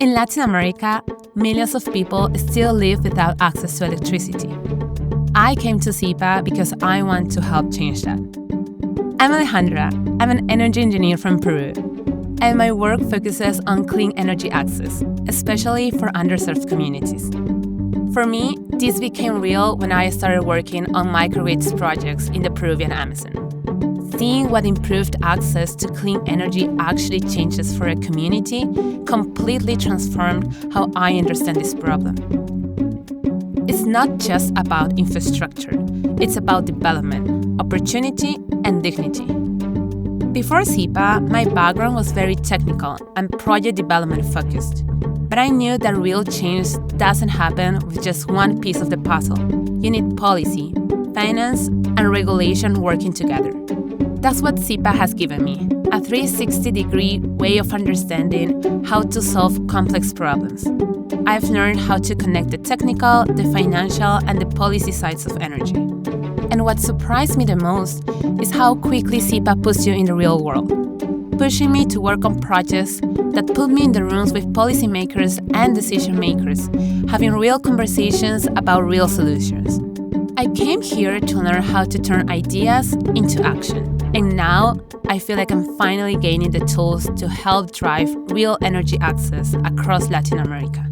In Latin America, millions of people still live without access to electricity. I came to SIPA because I want to help change that. I'm Alejandra. I'm an energy engineer from Peru, and my work focuses on clean energy access, especially for underserved communities. For me, this became real when I started working on microgrids projects in the Peruvian Amazon. Seeing what improved access to clean energy actually changes for a community completely transformed how I understand this problem. It's not just about infrastructure, it's about development, opportunity, and dignity. Before SIPA, my background was very technical and project development focused. But I knew that real change doesn't happen with just one piece of the puzzle. You need policy, finance, and regulation working together. That's what SIPA has given me, a 360-degree way of understanding how to solve complex problems. I've learned how to connect the technical, the financial, and the policy sides of energy. And what surprised me the most is how quickly SIPA puts you in the real world, pushing me to work on projects that put me in the rooms with policymakers and decision makers, having real conversations about real solutions. I came here to learn how to turn ideas into action. And now, I feel like I'm finally gaining the tools to help drive real energy access across Latin America.